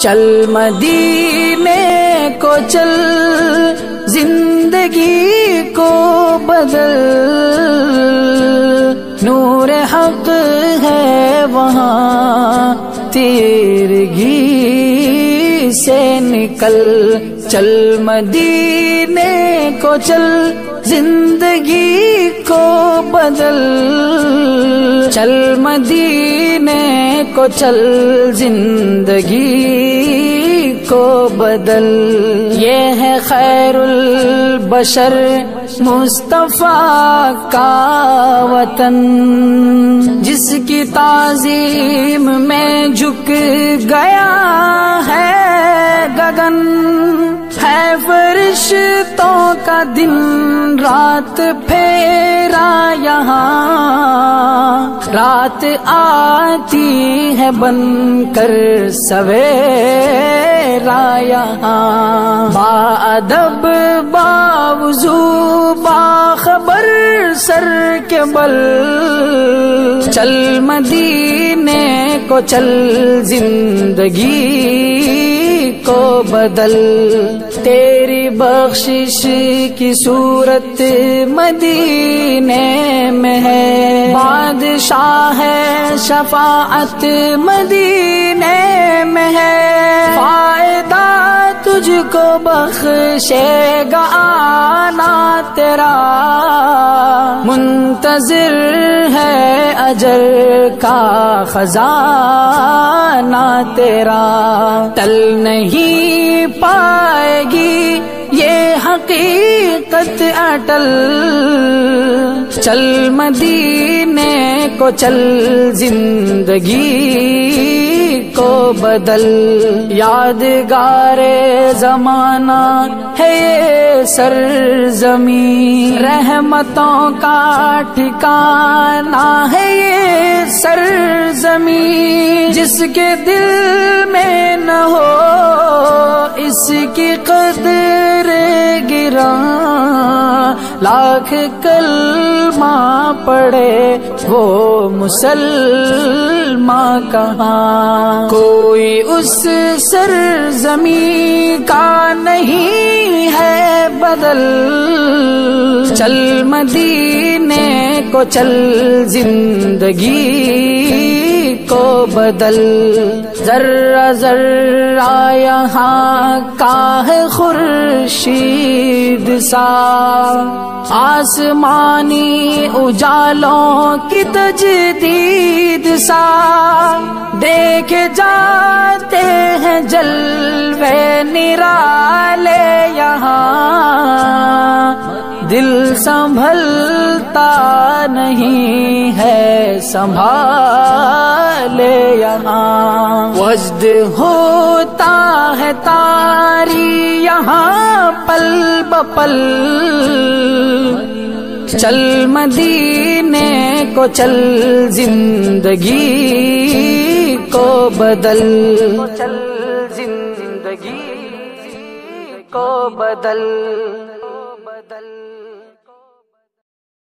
چل مدینے کو چل، زندگی کو بدل، نور حق ہے وہاں تیرگی سے نکل۔ چل مدینے کو چل، زندگی کو بدل، چل مدینے کو چل، زندگی کو بدل۔ یہ ہے خیر البشر مصطفیٰ کا وطن، جس کی تعظیم میں جھک گیا ہے گگن، ہے فرشتوں کا دن رات پھیرا یہاں، رات آتی ہے بن کر سویرا یہاں، باادب باوضو باخبر سر کے بل، چل مدینے کو چل، زندگی کو بدل۔ تیری بخشش کی صورت مدینے میں ہے، بادشاہ ہے شفاعت مدینے میں ہے، فائدہ تجھ کو بخشے گا آنا تیرا، منتظر ہے اجر کا خزانہ تیرا، ٹل نہیں پائے گی یہ حقیقت اٹل، چل مدینے کو چل، زندگی کو بدل۔ یادگار زمانہ ہے یہ سرزمین، رحمتوں کا ٹھکانہ ہے یہ سرزمین، جس کے دل میں نہ ہو اس کی قدر گراں، لاکھ کلمہ پڑھے وہ مسلمان کہاں، کوئی اس سرزمین کا نہیں ہے بدل، چل مدینے کو چل، زندگی کو بدل۔ ذرہ ذرہ یہاں کا ہے خورشید سا، آسمانی اجالوں کی تجدید سا، دیکھے جاتے ہیں جلوے نرالے یہاں، دل سنبھلتا نہیں ہے سنبھالے یہاں، وجد ہوتا ہے تاری یہاں پل بپل، چل مدینے کو چل، زندگی کو بدل، چل زندگی کو بدل۔